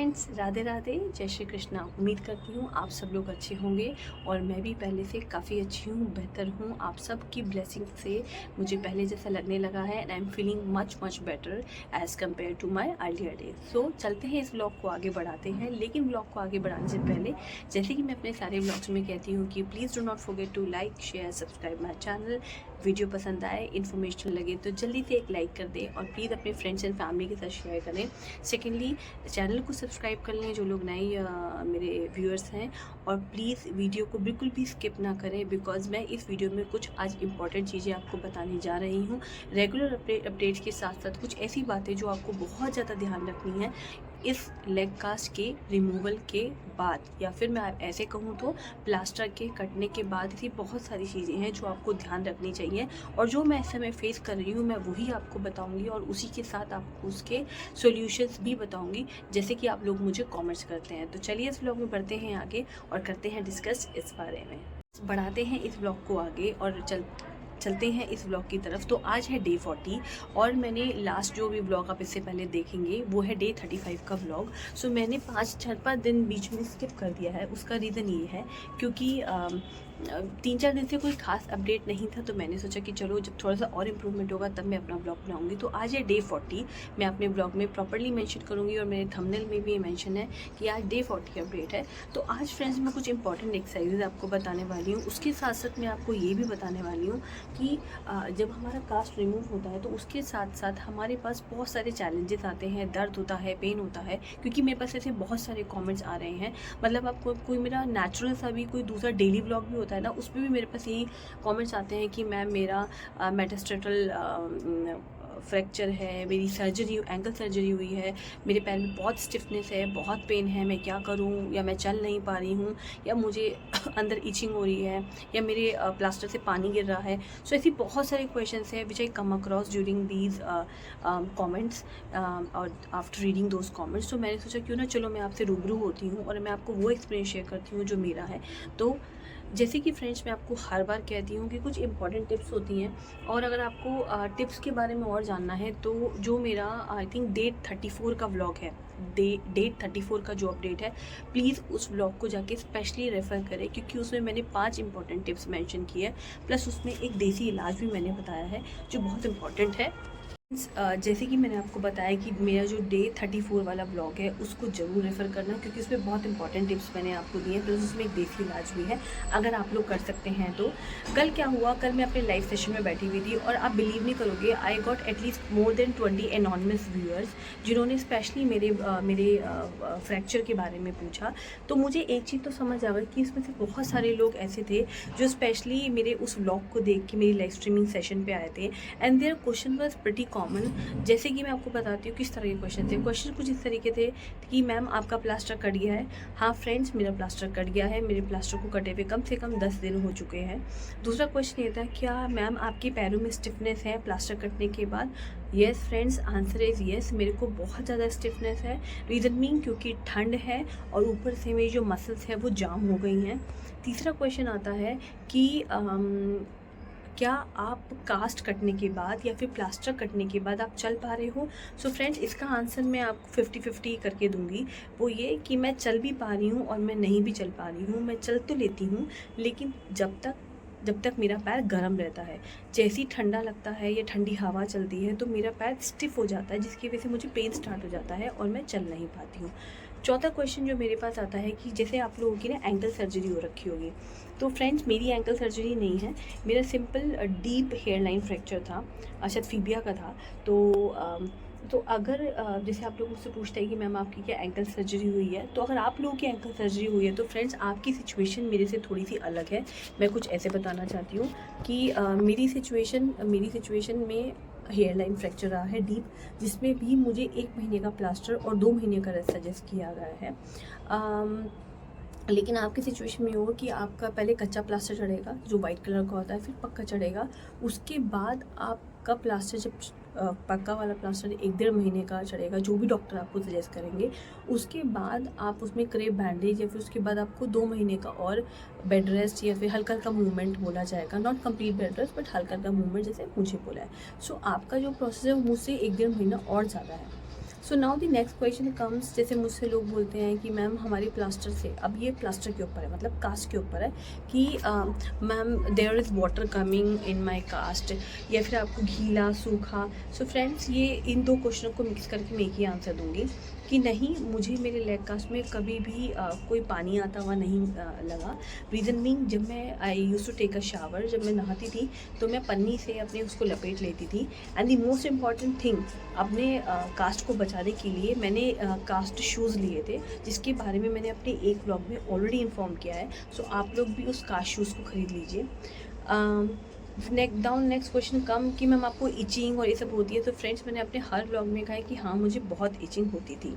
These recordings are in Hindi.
फ्रेंड्स, राधे राधे, जय श्री कृष्णा। उम्मीद करती हूँ आप सब लोग अच्छे होंगे और मैं भी पहले से काफ़ी अच्छी हूँ, बेहतर हूँ। आप सब की ब्लेसिंग से मुझे पहले जैसा लगने लगा है and I am feeling much better as compare to my earlier days. So चलते हैं, इस व्लॉग को आगे बढ़ाते हैं। लेकिन व्लॉग को आगे बढ़ाने से पहले, जैसे कि मैं अपने सारे व्लॉग्स में कहती हूँ कि please do not forget to like, share, subscribe my channel. Video पसंद आए, इन्फॉर्मेशन लगे तो जल्दी से एक लाइक कर दें और प्लीज़ अपने फ्रेंड्स एंड फैमिली के साथ शेयर करें। सेकेंडली, चैनल को सब्सक्राइब कर लें जो लोग नए मेरे व्यूअर्स हैं, और प्लीज़ वीडियो को बिल्कुल भी स्किप ना करें बिकॉज़ मैं इस वीडियो में कुछ आज इंपॉर्टेंट चीज़ें आपको बताने जा रही हूँ। रेगुलर अपडेट्स के साथ साथ कुछ ऐसी बातें जो आपको बहुत ज़्यादा ध्यान रखनी है इस लेग कास्ट के रिमूवल के बाद, या फिर मैं ऐसे कहूँ तो प्लास्टर के कटने के बाद। ऐसी बहुत सारी चीज़ें हैं जो आपको ध्यान रखनी चाहिए और जो मैं इस समय फेस कर रही हूँ मैं वही आपको बताऊँगी और उसी के साथ आपको उसके सॉल्यूशंस भी बताऊँगी, जैसे कि आप लोग मुझे कमेंट्स करते हैं। तो चलिए इस व्लॉग में बढ़ते हैं आगे और करते हैं डिस्कस इस बारे में। बढ़ाते हैं इस व्लॉग को आगे और चलते हैं इस व्लॉग की तरफ। तो आज है डे 40 और मैंने लास्ट जो भी व्लॉग आप इससे पहले देखेंगे वो है डे 35 का व्लॉग। सो मैंने 4-5 दिन बीच में स्किप कर दिया है। उसका रीज़न ये है क्योंकि 3-4 दिन से कोई खास अपडेट नहीं था, तो मैंने सोचा कि चलो जब थोड़ा सा और इम्प्रूवमेंट होगा तब मैं अपना ब्लॉग बनाऊंगी। तो आज है डे 40। मैं अपने ब्लॉग में प्रॉपर्ली मेंशन करूंगी और मेरे थंबनेल में भी ये मेंशन है कि आज डे 40 अपडेट है। तो आज फ्रेंड्स मैं कुछ इंपॉर्टेंट एक्सरसाइजेज आपको बताने वाली हूँ। उसके साथ साथ मैं आपको ये भी बताने वाली हूँ कि जब हमारा कास्ट रिमूव होता है तो उसके साथ साथ हमारे पास बहुत सारे चैलेंजेस आते हैं, दर्द होता है, पेन होता है। क्योंकि मेरे पास ऐसे बहुत सारे कमेंट्स आ रहे हैं, मतलब आपको कोई मेरा नेचुरल सा भी कोई दूसरा डेली व्लॉग भी होता है ना, उसमें भी मेरे पास यही कमेंट्स आते हैं कि मैम मेरा मेटास्टेटल फ्रैक्चर है, मेरी सर्जरी एंकल सर्जरी हुई है, मेरे पैर में बहुत स्टिफनेस है, बहुत पेन है, मैं क्या करूं, या मैं चल नहीं पा रही हूं, या मुझे अंदर इचिंग हो रही है, या मेरे प्लास्टर से पानी गिर रहा है। सो ऐसी बहुत सारे क्वेश्चंस हैं which I come across during these comments और आफ्टर रीडिंग दोज कमेंट्स। तो मैंने सोचा क्यों ना चलो मैं आपसे रूबरू होती हूँ और मैं आपको वो एक्सपीरियंस शेयर करती हूँ जो मेरा है। तो जैसे कि फ्रेंड्स मैं आपको हर बार कहती हूँ कि कुछ इंपॉर्टेंट टिप्स होती हैं, और अगर आपको टिप्स के बारे में और जानना है तो जो मेरा आई थिंक डेट 34 का व्लॉग है, डेट 34 का जो अपडेट है, प्लीज़ उस व्लॉग को जाके स्पेशली रेफ़र करें क्योंकि उसमें मैंने 5 इंपॉर्टेंट टिप्स मेंशन किए हैं, प्लस उसमें एक देसी इलाज भी मैंने बताया है जो बहुत इंपॉर्टेंट है। जैसे कि मैंने आपको बताया कि मेरा जो डे 34 वाला ब्लॉग है उसको ज़रूर रेफ़र करना क्योंकि उसमें बहुत इंपॉर्टेंट टिप्स मैंने आपको दिए हैं, प्लस उसमें एक देसी इलाज भी है अगर आप लोग कर सकते हैं तो। कल क्या हुआ, कल मैं अपने लाइव सेशन में बैठी हुई थी और आप बिलीव नहीं करोगे, I got at least more than 20 anonymous viewers जिन्होंने स्पेशली मेरे फ्रैक्चर के बारे में पूछा। तो मुझे एक चीज़ तो समझ आ गई कि इसमें से बहुत सारे लोग ऐसे थे जो स्पेशली मेरे उस व्लॉग को देख के मेरी लाइव स्ट्रीमिंग सेशन पर आए थे and their question was pretty common. जैसे कि मैं आपको बताती हूँ किस तरह के क्वेश्चन थे। क्वेश्चन कुछ इस तरीके थे कि मैम आपका प्लास्टर कट गया है। हाँ फ्रेंड्स, मेरा प्लास्टर कट गया है, मेरे प्लास्टर को कटे हुए कम से कम 10 दिन हो चुके हैं। दूसरा क्वेश्चन ये था, क्या मैम आपके पैरों में स्टिफनेस है प्लास्टर कटने के बाद? Yes friends, answer is yes, मेरे को बहुत ज़्यादा स्टिफनेस है। रीज़न मीन क्योंकि ठंड है और ऊपर से मेरी जो मसल्स है वो जाम हो गई हैं। तीसरा क्वेश्चन आता है कि क्या आप कास्ट कटने के बाद या फिर प्लास्टर कटने के बाद आप चल पा रहे हो? सो फ्रेंड्स, इसका आंसर मैं आपको 50-50 करके दूंगी। वो ये कि मैं चल भी पा रही हूँ और मैं नहीं भी चल पा रही हूँ। मैं चल तो लेती हूँ लेकिन जब तक मेरा पैर गर्म रहता है। जैसे ही ठंडा लगता है या ठंडी हवा चलती है तो मेरा पैर स्टिफ हो जाता है, जिसकी वजह से मुझे पेन स्टार्ट हो जाता है और मैं चल नहीं पाती हूँ। चौथा क्वेश्चन जो मेरे पास आता है कि जैसे आप लोगों की ना एंकल सर्जरी हो रखी होगी, तो फ्रेंड्स मेरी एंकल सर्जरी नहीं है, मेरा simple deep hairline fracture था, शायद फीबिया का था। तो अगर जैसे आप लोग मुझसे पूछते हैं कि मैम आपकी क्या एंकल सर्जरी हुई है, तो अगर आप लोगों की एंकल सर्जरी हुई है तो फ्रेंड्स आपकी सिचुएशन मेरे से थोड़ी सी अलग है। मैं कुछ ऐसे बताना चाहती हूँ कि मेरी सिचुएशन में हेयर लाइन फ्रैक्चर रहा है डीप, जिसमें भी मुझे 1 महीने का प्लास्टर और 2 महीने का रेस्ट सजेस्ट किया गया है। लेकिन आपकी सिचुएशन में होगा कि आपका पहले कच्चा प्लास्टर चढ़ेगा जो वाइट कलर का होता है, फिर पक्का चढ़ेगा, उसके बाद आपका प्लास्टर जब पक्का वाला प्लास्टर 1-1.5 महीने का चढ़ेगा, जो भी डॉक्टर आपको सजेस्ट करेंगे, उसके बाद आप उसमें क्रेप बैंडेज या फिर उसके बाद आपको 2 महीने का और बेड रेस्ट या फिर हल्का हल्का मूवमेंट बोला जाएगा, not complete bed rest but हल्का हल्का मूवमेंट जैसे मुझे बोला है। सो आपका जो प्रोसेस है वो मुझसे 1-1.5 महीना और ज़्यादा है। So now the next question comes, जैसे मुझसे लोग बोलते हैं कि मैम हमारी प्लास्टर से, अब ये प्लास्टर के ऊपर है, मतलब कास्ट के ऊपर है कि ma'am there is water coming in my cast, या फिर आपको गीला सूखा। सो फ्रेंड्स, ये इन दो क्वेश्चनों को मिक्स करके मैं एक ही आंसर दूंगी कि नहीं, मुझे मेरे लेग कास्ट में कभी भी कोई पानी आता हुआ नहीं लगा। रीज़न मीन, जब मैं I use to take a shower, जब मैं नहाती थी तो मैं पन्नी से अपने उसको लपेट लेती थी। And the most important thing, अपने कास्ट को बचाने के लिए मैंने कास्ट शूज़ लिए थे, जिसके बारे में मैंने अपने एक ब्लॉग में ऑलरेडी इन्फॉर्म किया है। सो आप लोग भी उस कास्ट शूज़ को ख़रीद लीजिए। नेक्स्ट क्वेश्चन कम कि मैम आपको इचिंग और ये सब होती है। तो फ्रेंड्स, मैंने अपने हर ब्लॉग में कहा है कि हाँ, मुझे बहुत इचिंग होती थी।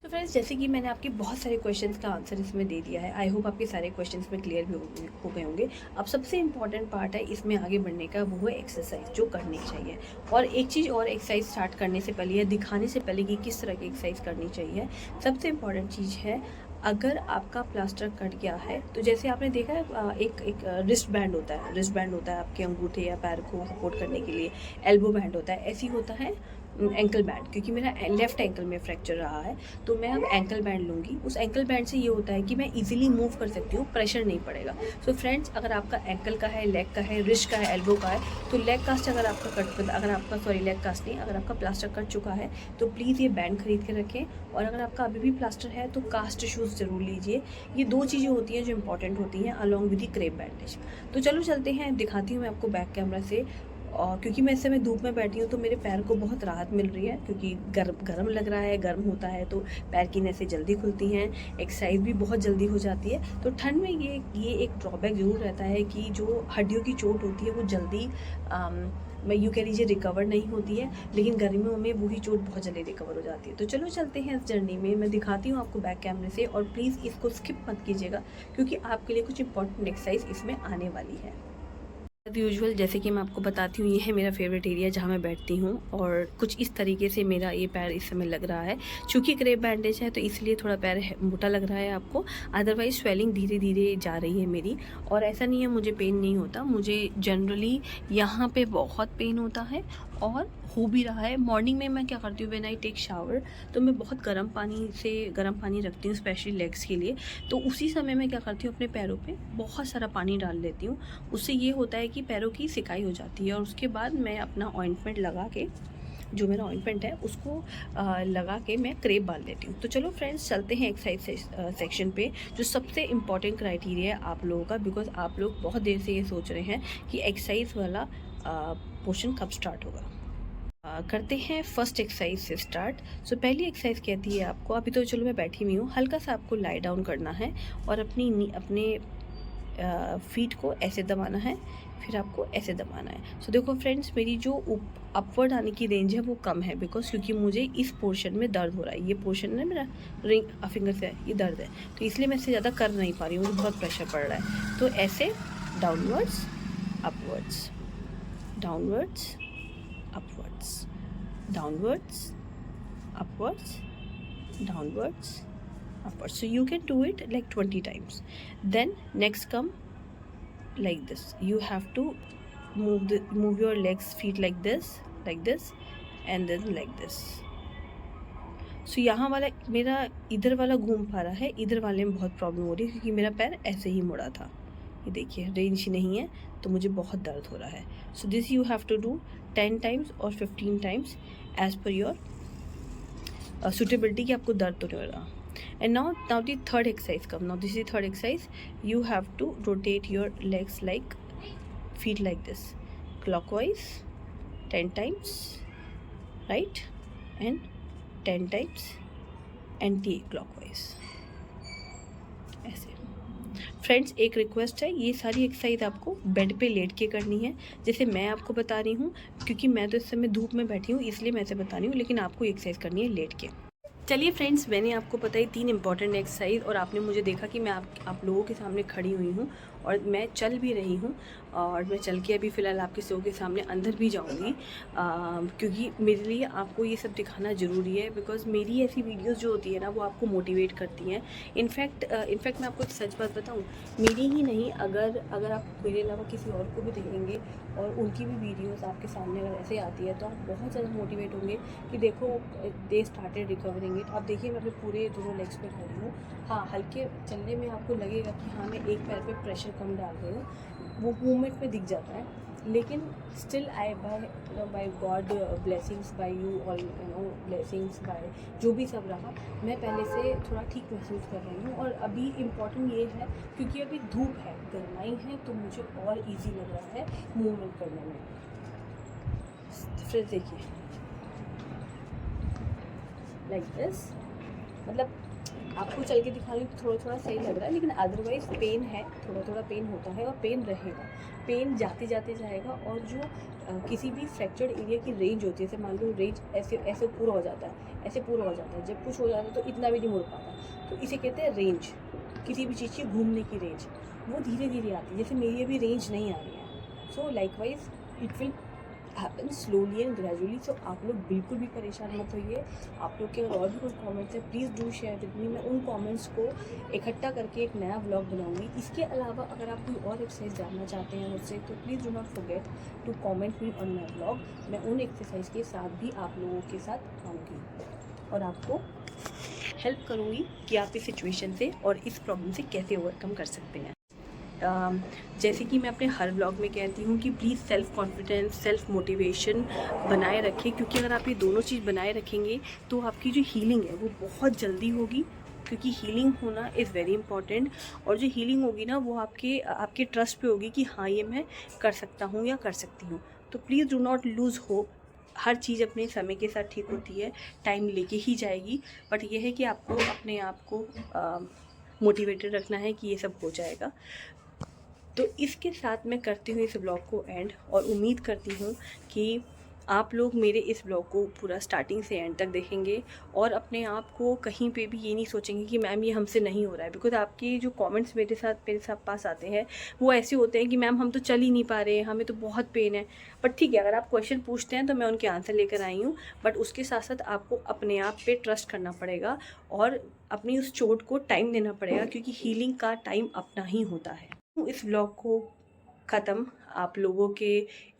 तो फ्रेंड्स, जैसे कि मैंने आपके बहुत सारे क्वेश्चंस का आंसर इसमें दे दिया है, आई होप आपके सारे क्वेश्चंस में क्लियर भी हो गए होंगे। अब सबसे इंपॉर्टेंट पार्ट है इसमें आगे बढ़ने का, वो है एक्सरसाइज जो करनी चाहिए। और एक चीज़ और, एक्सरसाइज स्टार्ट करने से पहले या दिखाने से पहले कि किस तरह की एक्सरसाइज करनी चाहिए, सबसे इम्पॉर्टेंट चीज़ है, अगर आपका प्लास्टर कट गया है तो जैसे आपने देखा है एक रिस्ट बैंड होता है, रिस्ट बैंड होता है आपके अंगूठे या पैर को सपोर्ट करने के लिए, एल्बो बैंड होता है, ऐसी होता है एंकल बैंड। क्योंकि मेरा लेफ़्ट एंकल में फ्रैक्चर रहा है तो मैं अब एंकल बैंड लूँगी। उस एंकल बैंड से ये होता है कि मैं इजीली मूव कर सकती हूँ, प्रेशर नहीं पड़ेगा। सो फ्रेंड्स, अगर आपका एंकल का है, लेग का है, रिस्ट का है, एल्बो का है, तो लेग कास्ट अगर आपका लेग कास्ट नहीं, अगर आपका प्लास्टर कट चुका है तो प्लीज़ ये बैंड खरीद के रखें। और अगर आपका अभी भी प्लास्टर है तो कास्ट शूज़ ज़रूर लीजिए। ये दो चीज़ें होती हैं जो इंपॉर्टेंट होती हैं along with the crepe bandage. तो चलो चलते हैं, दिखाती हूँ मैं आपको बैक कैमरा से। और क्योंकि मैं इस समय धूप में बैठी हूँ तो मेरे पैर को बहुत राहत मिल रही है, क्योंकि गर्म लग रहा है, गर्म होता है तो पैर की नसें जल्दी खुलती हैं, एक्सरसाइज भी बहुत जल्दी हो जाती है। तो ठंड में ये एक ड्रॉबैक ज़रूर रहता है कि जो हड्डियों की चोट होती है वो जल्दी मैं यूँ कह लीजिए रिकवर नहीं होती है, लेकिन गर्मियों में वही चोट बहुत जल्दी रिकवर हो जाती है। तो चलो चलते हैं इस जर्नी में, मैं दिखाती हूँ आपको बैक कैमरे से। और प्लीज़ इसको स्किप मत कीजिएगा, क्योंकि आपके लिए कुछ इंपॉर्टेंट एक्सरसाइज इसमें आने वाली है। एज यूजुअल, जैसे कि मैं आपको बताती हूँ, ये है मेरा फेवरेट एरिया जहाँ मैं बैठती हूँ, और कुछ इस तरीके से मेरा ये पैर इस समय लग रहा है। चूँकि क्रेप बैंडेज है तो इसलिए थोड़ा पैर मोटा लग रहा है आपको, अदरवाइज स्वेलिंग धीरे धीरे जा रही है मेरी। और ऐसा नहीं है मुझे पेन नहीं होता, मुझे जनरली यहाँ पे बहुत पेन होता है और हो भी रहा है। मॉर्निंग में मैं क्या करती हूँ, व्हेन आई टेक शावर, तो मैं बहुत गर्म पानी रखती हूँ स्पेशली लेग्स के लिए। तो उसी समय मैं क्या करती हूँ, अपने पैरों पे बहुत सारा पानी डाल लेती हूँ। उससे ये होता है कि पैरों की सिकाई हो जाती है। और उसके बाद मैं अपना ऑइंटमेंट लगा के, जो मेरा ऑइंटमेंट है उसको लगा के मैं क्रेप बांध लेती हूँ। तो चलो फ्रेंड्स, चलते हैं एक्सरसाइज सेक्शन पे, जो सबसे इम्पॉर्टेंट क्राइटेरिया है आप लोगों का, बिकॉज आप लोग बहुत देर से ये सोच रहे हैं कि एक्सरसाइज वाला पोर्शन कब स्टार्ट होगा। करते हैं फर्स्ट एक्सरसाइज से स्टार्ट। सो पहली एक्सरसाइज कहती है आपको, अभी तो चलो मैं बैठी हुई हूँ, हल्का सा आपको लाई डाउन करना है और अपने फीट को ऐसे दबाना है, फिर आपको ऐसे दबाना है। सो देखो फ्रेंड्स, मेरी जो अपवर्ड आने की रेंज है वो कम है, बिकॉज क्योंकि मुझे इस पोर्शन में दर्द हो रहा है। ये पोर्शन है मेरा रिंग फिंगर से ये दर्द है, तो इसलिए मैं इससे ज़्यादा कर नहीं पा रही हूँ, मुझे बहुत प्रेशर पड़ रहा है। तो ऐसे downwards upwards, downwards upwards, downwards, upwards, downwards, upwards. So you can do it like 20 times. Then next come like this. You have to move your legs, feet like this, and then like this. So यहाँ वाला मेरा इधर वाला घूम पा रहा है, इधर वाले में बहुत प्रॉब्लम हो रही है, क्योंकि मेरा पैर ऐसे ही मुड़ा था। ये देखिए, रेंज नहीं है तो मुझे बहुत दर्द हो रहा है। So this you have to do 10 times और 15 times as per your suitability, कि आपको दर्द तो नहीं हो रहा। And now the third exercise come. Now this is third exercise. You have to rotate your legs like feet like this, clockwise 10 times, right, and 10 times anticlockwise, ऐसे। फ्रेंड्स, एक रिक्वेस्ट है, ये सारी एक्सरसाइज आपको बेड पे लेट के करनी है, जैसे मैं आपको बता रही हूँ, क्योंकि मैं तो इस समय धूप में बैठी हूँ इसलिए मैं ऐसे बता रही हूँ, लेकिन आपको एक्सरसाइज करनी है लेट के। चलिए फ्रेंड्स, मैंने आपको बताई 3 इंपॉर्टेंट एक्सरसाइज, और आपने मुझे देखा कि मैं आप लोगों के सामने खड़ी हुई हूँ और मैं चल भी रही हूँ। और मैं चल के अभी फ़िलहाल आपके शो के सामने अंदर भी जाऊँगी, क्योंकि मेरे लिए आपको ये सब दिखाना ज़रूरी है, बिकॉज़ मेरी ऐसी वीडियोस जो होती है ना वो आपको मोटिवेट करती हैं। इनफैक्ट मैं आपको एक सच बात बताऊँ, मेरी ही नहीं, अगर आप मेरे अलावा किसी और को भी देखेंगे और उनकी भी वीडियोस आपके सामने अगर ऐसे आती है तो आप बहुत ज़्यादा मोटिवेट होंगे कि देखो दे स्टार्टेड रिकवरिंग इट। आप देखिए मैं अपने पूरे दोनों लेग्स पे खड़ी हूँ। हाँ, हल्के चलने में आपको लगेगा कि हाँ मैं एक पैर पे प्रेशर कम डाल रही हूँ, वो मूवमेंट में दिख जाता है, लेकिन still I by God blessings, by you और ब्लेसिंग्स, बाय जो भी सब रहा, मैं पहले से थोड़ा ठीक महसूस कर रही हूँ। और अभी इम्पॉर्टेंट ये है क्योंकि अभी धूप है, गर्माई है, तो मुझे और इजी लग रहा है मूवमेंट करने में। फिर देखिए लाइक दिस, मतलब आपको चल के दिखा रही हूँ तो थोड़ा सही लग रहा है, लेकिन अदरवाइज़ पेन है, थोड़ा पेन होता है और पेन रहेगा, पेन जाते जाते जाएगा। और जो किसी भी फ्रैक्चर्ड एरिया की रेंज होती है, जैसे मान लो रेंज ऐसे पूरा हो जाता है, ऐसे पूरा हो जाता है, जब कुछ हो जाता है तो इतना भी नहीं मुड़ पाता, तो इसे कहते हैं रेंज। किसी भी चीज़ की घूमने की रेंज वो धीरे धीरे आती है, जैसे मेरी अभी रेंज नहीं आ रही है। So likewise it will happen slowly and gradually. So आप लोग बिल्कुल भी परेशान मत होइए। आप लोग के अगर और भी कुछ कमेंट्स हैं please do share with me, मैं उन कमेंट्स को इकट्ठा करके एक नया व्लॉग बनाऊंगी। इसके अलावा अगर आप कोई और एक्सरसाइज जानना चाहते हैं मुझसे तो please do not forget to comment me on my vlog. मैं उन एक्सरसाइज के साथ भी आप लोगों के साथ आऊँगी और आपको हेल्प करूँगी कि आप इस सिचुएशन से और इस प्रॉब्लम से कैसे ओवरकम कर सकते हैं। जैसे कि मैं अपने हर व्लॉग में कहती हूँ कि please self confidence, self motivation बनाए रखें, क्योंकि अगर आप ये दोनों चीज़ बनाए रखेंगे तो आपकी जो हीलिंग है वो बहुत जल्दी होगी, क्योंकि हीलिंग होना इज़ वेरी इंपॉर्टेंट। और जो हीलिंग होगी ना वो आपके ट्रस्ट पे होगी कि हाँ ये मैं कर सकता हूँ या कर सकती हूँ। तो please do not lose hope. हर चीज़ अपने समय के साथ ठीक होती है, टाइम लेके ही जाएगी, बट ये है कि आपको अपने आप को मोटिवेटेड रखना है कि ये सब हो जाएगा। तो इसके साथ मैं करती हूँ इस ब्लॉग को एंड, और उम्मीद करती हूँ कि आप लोग मेरे इस ब्लॉग को पूरा स्टार्टिंग से एंड तक देखेंगे और अपने आप को कहीं पे भी ये नहीं सोचेंगे कि मैम ये हमसे नहीं हो रहा है। बिकॉज आपके जो कमेंट्स मेरे पास आते हैं वो ऐसे होते हैं कि मैम हम तो चल ही नहीं पा रहे हैं, हमें तो बहुत पेन है। बट ठीक है, अगर आप क्वेश्चन पूछते हैं तो मैं उनके आंसर लेकर आई हूँ, बट उसके साथ साथ आपको अपने आप पे ट्रस्ट करना पड़ेगा और अपनी उस चोट को टाइम देना पड़ेगा, क्योंकि हीलिंग का टाइम अपना ही होता है। इस व्लॉग को ख़त्म। आप लोगों के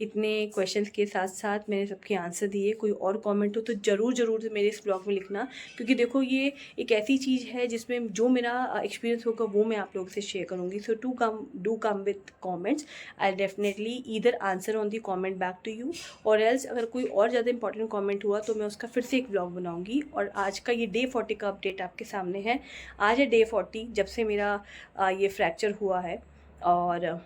इतने क्वेश्चंस के साथ साथ मैंने सबके आंसर दिए। कोई और कमेंट हो तो ज़रूर से मेरे इस ब्लॉग में लिखना, क्योंकि देखो ये एक ऐसी चीज़ है जिसमें जो मेरा एक्सपीरियंस होगा वो मैं आप लोगों से शेयर करूँगी। So do come with comments, I definitely either answer on the comment back to you, और एल्स अगर कोई और ज़्यादा इंपॉर्टेंट कमेंट हुआ तो मैं उसका फिर से एक ब्लॉग बनाऊँगी। और आज का ये डे 40 का अपडेट आपके सामने है। आज है डे 40 जब से मेरा ये फ्रैक्चर हुआ है, और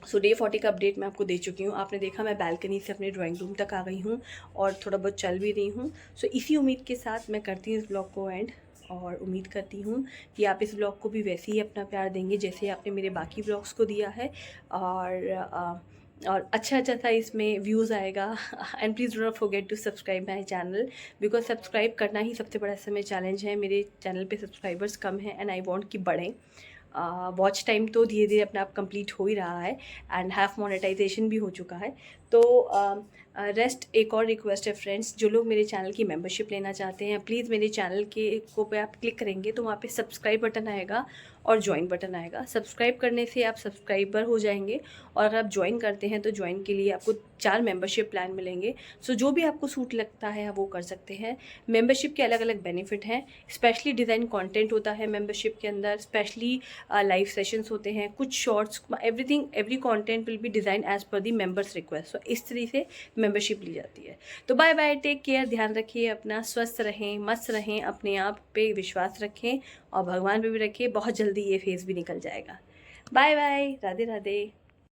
सो डे 40 का अपडेट मैं आपको दे चुकी हूँ। आपने देखा मैं बालकनी से अपने ड्राइंग रूम तक आ गई हूँ और थोड़ा बहुत चल भी रही हूँ। सो इसी उम्मीद के साथ मैं करती हूँ इस ब्लॉग को एंड, और उम्मीद करती हूँ कि आप इस ब्लॉग को भी वैसे ही अपना प्यार देंगे जैसे आपने मेरे बाकी ब्लॉग्स को दिया है, और अच्छा सा इसमें व्यूज़ आएगा। And please do not forget to subscribe my channel, because subscribe करना ही सबसे बड़ा समय चैलेंज है। मेरे चैनल पे सब्सक्राइबर्स कम हैं एंड आई वांट कि बढ़ें। वॉच टाइम तो धीरे धीरे अपने आप कंप्लीट हो ही रहा है एंड हाफ मोनेटाइजेशन भी हो चुका है। तो रेस्ट एक और रिक्वेस्ट है फ्रेंड्स, जो लोग मेरे चैनल की मेंबरशिप लेना चाहते हैं प्लीज़ मेरे चैनल के को पे आप क्लिक करेंगे तो वहाँ पे सब्सक्राइब बटन आएगा और ज्वाइन बटन आएगा। सब्सक्राइब करने से आप सब्सक्राइबर हो जाएंगे, और अगर आप ज्वाइन करते हैं तो ज्वाइन के लिए आपको 4 मेंबरशिप प्लान मिलेंगे। सो जो भी आपको सूट लगता है आप वो कर सकते हैं। मेंबरशिप के अलग अलग बेनिफिट हैं, स्पेशली डिज़ाइन कंटेंट होता है मेंबरशिप के अंदर, स्पेशली लाइव सेशंस होते हैं, कुछ shorts, every content will be design as per the members request. सो इस तरह से मेंबरशिप ली जाती है। तो बाय बाय, टेक केयर, ध्यान रखिए अपना, स्वस्थ रहें, मस्त रहें, अपने आप पे विश्वास रखें और भगवान पे भी रखिए। बहुत जल्दी ये फेज़ भी निकल जाएगा। Bye bye, Radhe Radhe.